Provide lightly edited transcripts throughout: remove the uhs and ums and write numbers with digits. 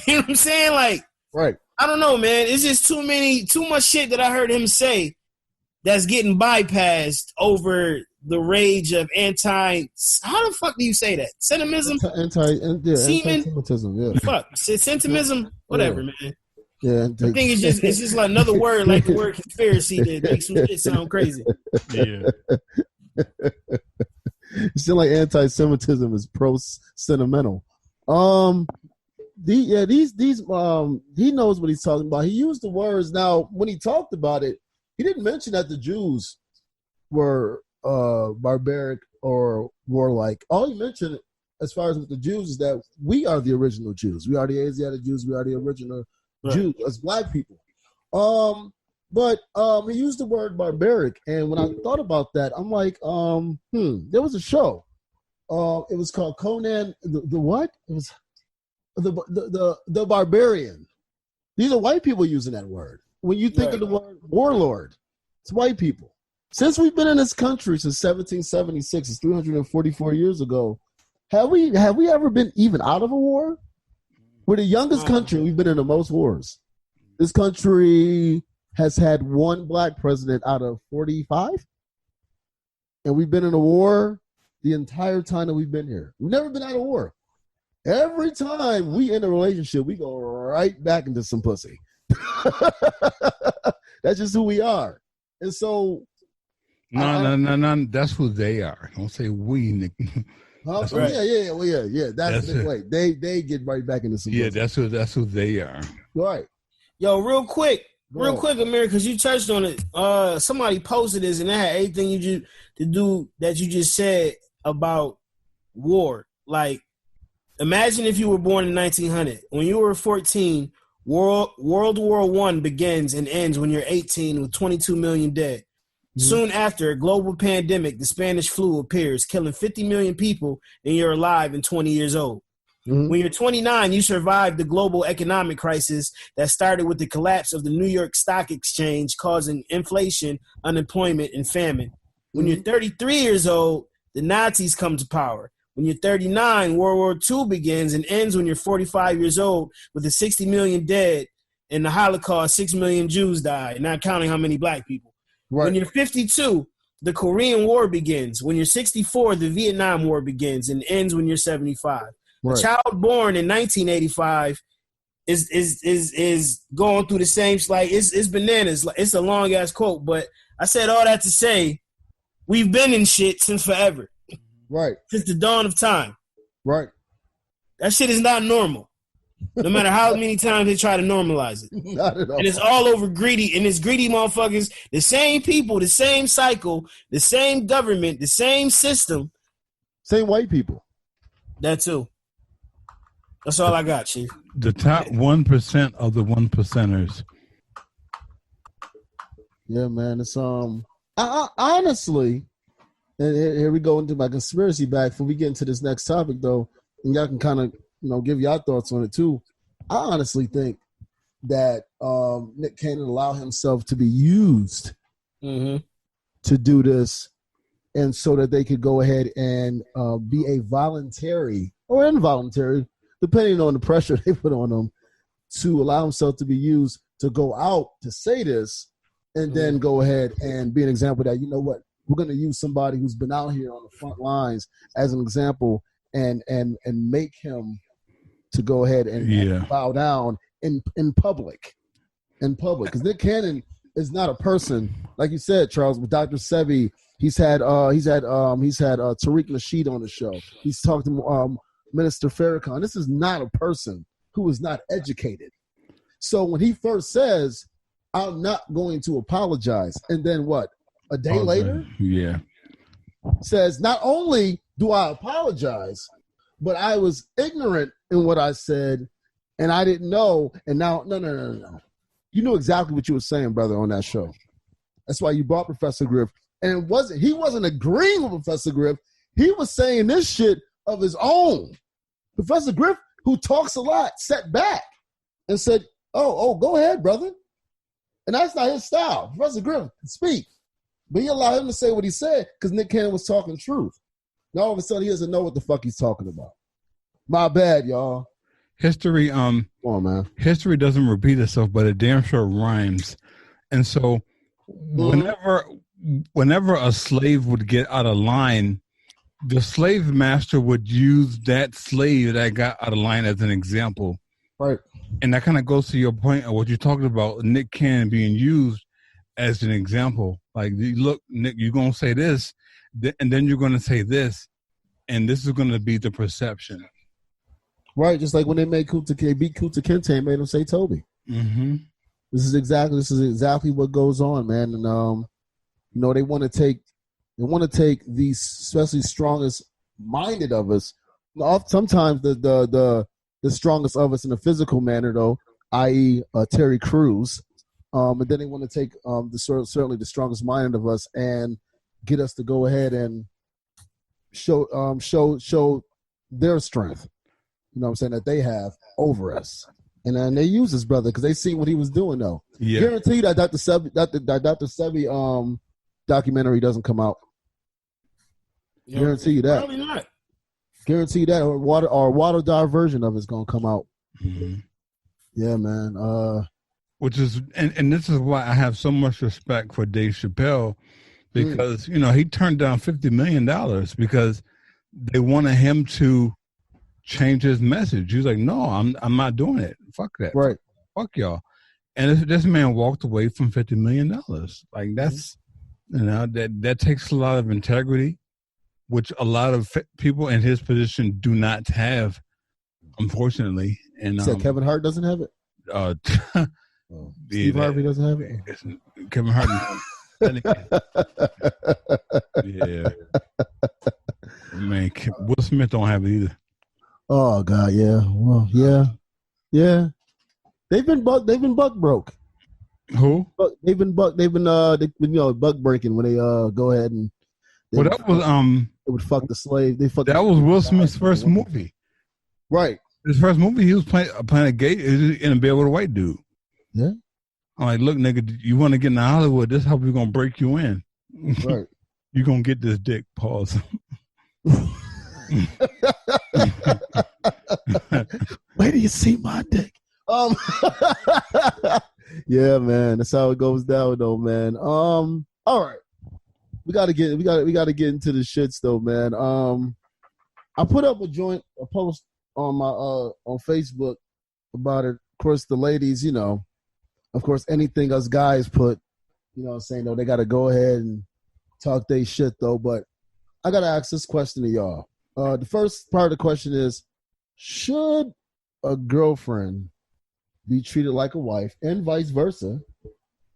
You know what I'm saying? Like, right. I don't know, man. It's just too much shit that I heard him say that's getting bypassed over the rage of how the fuck do you say that? Sentimism? Anti-Semitism, yeah. Fuck. Sentimism? Whatever, man. Yeah. I think it's just like another word like the word conspiracy that makes some shit sound crazy. Yeah. It's still like anti-Semitism is pro-sentimental. He knows what he's talking about. He used the words. Now, when he talked about it, he didn't mention that the Jews were barbaric or warlike. All he mentioned, as far as with the Jews, is that we are the original Jews. We are the Asiatic Jews. We are the original Jews as black people. But he used the word barbaric, and when I thought about that, I'm like, there was a show. It was called Conan. The what? It was the Barbarian. These are white people using that word. When you think of the word warlord, it's white people. Since we've been in this country since 1776, it's 344 years ago. Have we ever been even out of a war? We're the youngest country. We've been in the most wars. This country has had one black president out of 45, and we've been in a war the entire time that we've been here. We've never been out of war. Every time we end a relationship, we go right back into some pussy. That's just who we are. And so no, that's who they are. Don't say we, Nick. Huh? Yeah. That's the way. They get right back into some pussy. That's who they are. Right. Yo, real quick, Amir, because you touched on it. Somebody posted this, and it had everything you just said about war. Like, imagine if you were born in 1900. When you were 14, World War I begins and ends when you're 18 with 22 million dead. Mm-hmm. Soon after, a global pandemic, the Spanish flu, appears, killing 50 million people, and you're alive and 20 years old. Mm-hmm. When you're 29, you survived the global economic crisis that started with the collapse of the New York Stock Exchange, causing inflation, unemployment, and famine. When you're 33 years old, the Nazis come to power. When you're 39, World War II begins and ends when you're 45 years old with the 60 million dead. In the Holocaust, 6 million Jews died, not counting how many black people. Right. When you're 52, the Korean War begins. When you're 64, the Vietnam War begins and ends when you're 75. Right. A child born in 1985 is going through the same, like, it's bananas. It's a long ass quote, but I said all that to say we've been in shit since forever. Right. Since the dawn of time. Right. That shit is not normal. No matter how many times they try to normalize it. Not at all. And it's all over greedy. And it's greedy motherfuckers, the same people, the same cycle, the same government, the same system. Same white people. That too. That's all I got, Chief. The top 1% of the 1%ers. Yeah, man. It's I honestly, and here we go into my conspiracy back. Before we get into this next topic, though, and y'all can kind of, give your thoughts on it too. I honestly think that Nick Cannon allowed himself to be used to do this, and so that they could go ahead and be a voluntary or involuntary, depending on the pressure they put on him, to allow himself to be used to go out to say this, and then go ahead and be an example that, you know what, we're going to use somebody who's been out here on the front lines as an example, and make him to go ahead and bow down in public. Because Nick Cannon is not a person, like you said, Charles, with Dr. Sebi. He's had Tariq Nasheed on the show. He's talked to Minister Farrakhan. This is not a person who is not educated. So when he first says, I'm not going to apologize, and then what? A day later? Yeah. Says, not only do I apologize, but I was ignorant in what I said, and I didn't know, and now, no. You knew exactly what you were saying, brother, on that show. That's why you brought Professor Griff. And he wasn't agreeing with Professor Griff. He was saying this shit of his own. Professor Griff, who talks a lot, sat back and said, oh, go ahead, brother. And that's not his style. Professor Griff can speak. But he allowed him to say what he said because Nick Cannon was talking truth. Now all of a sudden he doesn't know what the fuck he's talking about. My bad, y'all. history. Come on, man. History doesn't repeat itself, but it damn sure rhymes. And so, whenever a slave would get out of line, the slave master would use that slave that got out of line as an example. Right. And that kind of goes to your point of what you're talking about, Nick Cannon being used as an example. Like, look, Nick, you're going to say this, and then you're going to say this, and this is going to be the perception. Right, just like when they beat Kunta Kinte and made him say Toby. Mm-hmm. This is exactly what goes on, man. And they want to take these, especially strongest minded of us. Sometimes the strongest of us in a physical manner, though, i.e., Terry Crews, and then they want to take certainly the strongest minded of us and get us to go ahead and show their strength. You know what I'm saying, that they have over us. And then they use his brother because they see what he was doing, though. Yeah. Guarantee you that Dr. Sebi documentary doesn't come out. Yeah, guarantee you that. Probably not. Guarantee that, or water dive version of it's gonna come out. Mm-hmm. Yeah, man. Which is, and this is why I have so much respect for Dave Chappelle, because he turned down $50 million because they wanted him to change his message. He was like, no, I'm not doing it. Fuck that. Right. Fuck y'all. And this man walked away from $50 million. Like, that's, that takes a lot of integrity, which a lot of people in his position do not have, unfortunately. And you said Kevin Hart doesn't have it? Steve Harvey doesn't have it? Kevin Hart. Yeah. Man, Will Smith don't have it either. Oh God, yeah. Well, yeah. They've been buck broke. Who? They've been buck breaking when they go ahead and. Well, that was It would fuck the slave. That was Will Smith's first movie. Right. His first movie, he was playing a gay in a bed with a white dude. Yeah. I'm like, look, nigga, you want to get into Hollywood? This is how we're gonna break you in. Right. You gonna get this dick. Pause. Wait till you see my dick. Yeah, man. That's how it goes down, though, man. All right. We gotta get into the shits, though, man. I put up a post on my on Facebook about it. Of course, the ladies, of course, anything us guys put, saying, though, they gotta go ahead and talk they shit, though. But I gotta ask this question to y'all. The first part of the question is, should a girlfriend be treated like a wife, and vice versa,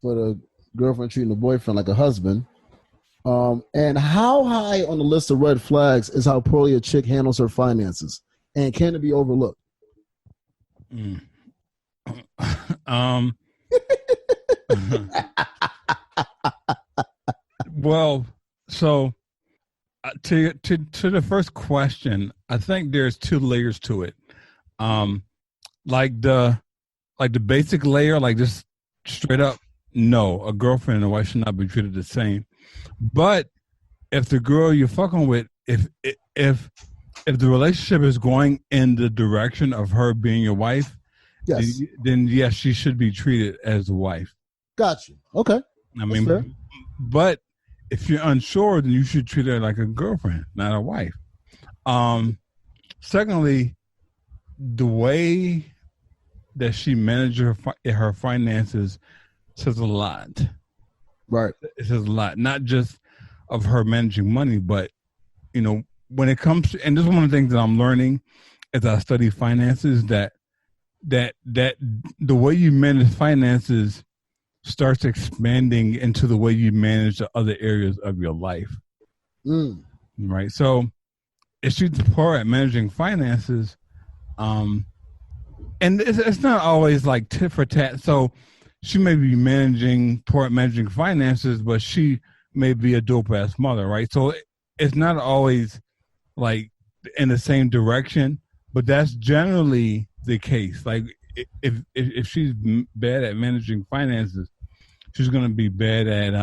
for the girlfriend treating the boyfriend like a husband? And how high on the list of red flags is how poorly a chick handles her finances? And can it be overlooked? Well, so to the first question, I think there's two layers to it. Like the basic layer, like just straight up, no, a girlfriend and a wife should not be treated the same. But if the girl you're fucking with, if the relationship is going in the direction of her being your wife, yes, then yes, she should be treated as a wife. Gotcha. Okay. I mean, but if you're unsure, then you should treat her like a girlfriend, not a wife. Secondly, the way that she manages her finances says a lot. Right. It says a lot, not just of her managing money, but, when it comes to, and this is one of the things that I'm learning as I study finances, that the way you manage finances starts expanding into the way you manage the other areas of your life. Right. So if she's poor at managing finances, and it's not always like tit for tat. So she may be poor at managing finances, but she may be a dope ass mother, right? So it's not always like in the same direction, but that's generally the case. Like if she's bad at managing finances, she's going to be bad at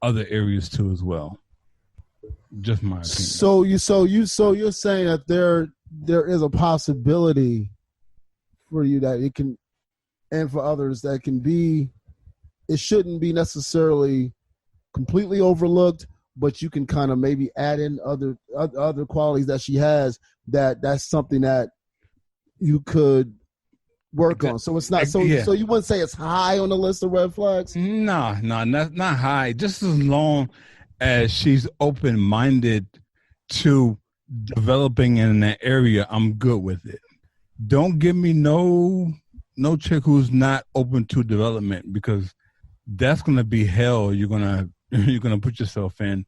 other areas too as well. Just my opinion. So you're saying that there is a possibility for you that it can, and for others that can be, it shouldn't be necessarily completely overlooked, but you can kind of maybe add in other qualities that she has that's something that you could work on. So it's not so you wouldn't say it's high on the list of red flags? No, not high. Just as long as she's open-minded to developing in that area, I'm good with it. Don't give me no chick who's not open to development, because that's gonna be hell. You're gonna put yourself in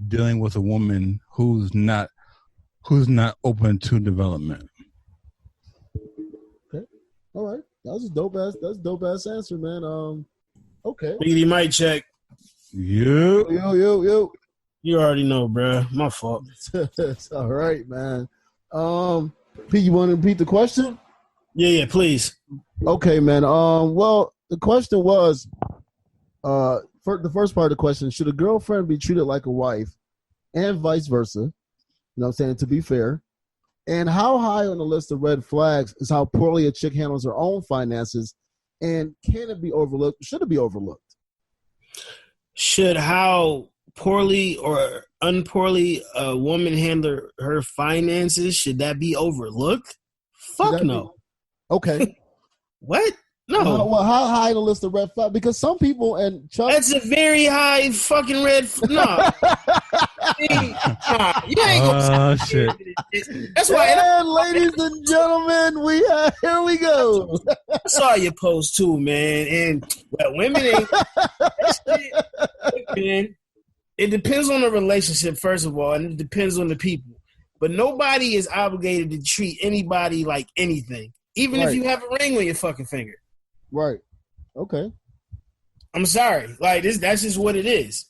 dealing with a woman who's not open to development. Okay, all right, that's a dope ass answer, man. Okay, Biggity mic check. Yo. You already know, bro. My fault. It's all right, man. Pete, you want to repeat the question? Yeah, please. Okay, man. Well, the question was, for the first part of the question, should a girlfriend be treated like a wife, and vice versa? You know what I'm saying, to be fair. And how high on the list of red flags is how poorly a chick handles her own finances, and can it be overlooked? Should it be overlooked? Should how poorly or unpoorly a woman handle her finances, should that be overlooked? Fuck no. Okay. What? No. Well, how high on the list of red flags? Because some people, and Chuck, that's a very high fucking red no. You ain't gonna shit. That's why, and ladies and gentlemen, here we go. I saw your post too, man. And well, women ain't man, it depends on the relationship, first of all, and it depends on the people. But nobody is obligated to treat anybody like anything, even if you have a ring on your fucking finger. Right. Okay. I'm sorry. Like that's just what it is.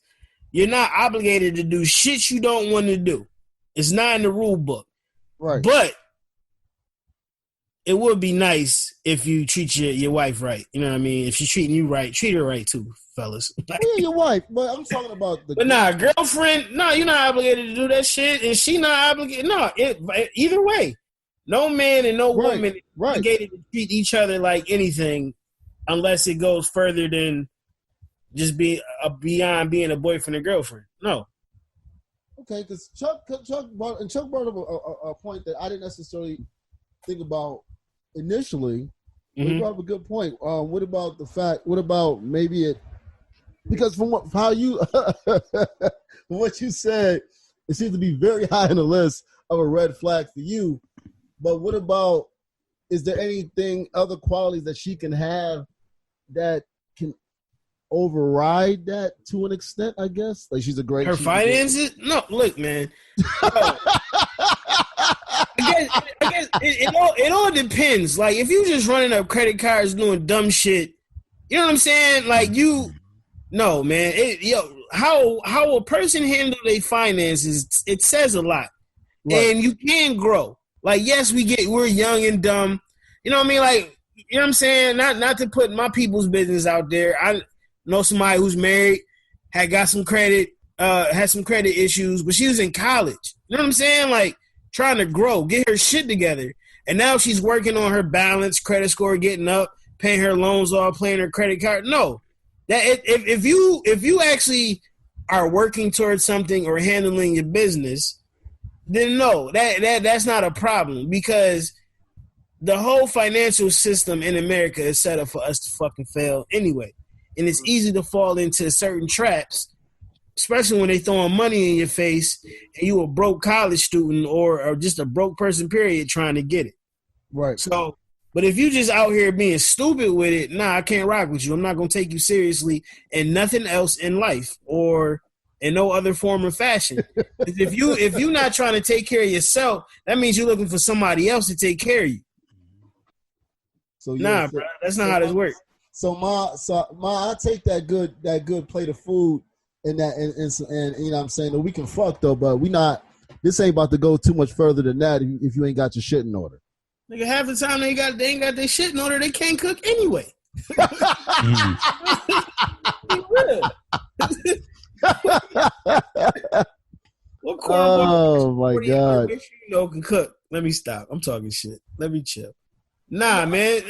You're not obligated to do shit you don't want to do. It's not in the rule book. Right. But it would be nice if you treat your wife right. You know what I mean? If she's treating you right, treat her right too, fellas. Yeah, your wife. But I'm talking about the. But nah, girlfriend. No, you're not obligated to do that shit, and she not obligated. No, either way, no man and no woman is obligated to treat each other like anything, unless it goes further than just beyond being a boyfriend and girlfriend. No. Okay, because Chuck brought up a point that I didn't necessarily think about initially. Mm-hmm. He brought up a good point. What about the fact? What about maybe it? Because from what you said, it seems to be very high on the list of a red flag for you. But what about? Is there anything, other qualities that she can have that can override that to an extent? I guess like she's a great. Her finances? No, look, man. I guess it all depends. Like if you just running up credit cards doing dumb shit, you know what I'm saying? Like no, man. How a person handle their finances, it says a lot, and you can grow. Like yes, we're young and dumb. You know what I mean? Like you know what I'm saying? Not to put my people's business out there. I know somebody who's married, had some credit issues, but she was in college. You know what I'm saying? Like trying to grow, get her shit together. And now she's working on her balance, credit score getting up, paying her loans off, paying her credit card. No. That if you actually are working towards something or handling your business, then no, that's not a problem, because the whole financial system in America is set up for us to fucking fail anyway. And it's easy to fall into certain traps, especially when they throwing money in your face and you a broke college student or just a broke person, period, trying to get it. Right. So, but if you just out here being stupid with it, nah, I can't rock with you. I'm not going to take you seriously in nothing else in life or in no other form or fashion. if you're not trying to take care of yourself, that means you're looking for somebody else to take care of you. So nah, bro, that's not how this works. So I take that good plate of food and you know what I'm saying, that we can fuck though, but this ain't about to go too much further than that if you ain't got your shit in order. Nigga, half the time they ain't got their shit in order, they can't cook anyway. Oh my God. You know can cook. Let me stop. I'm talking shit. Let me chill. Nah, man.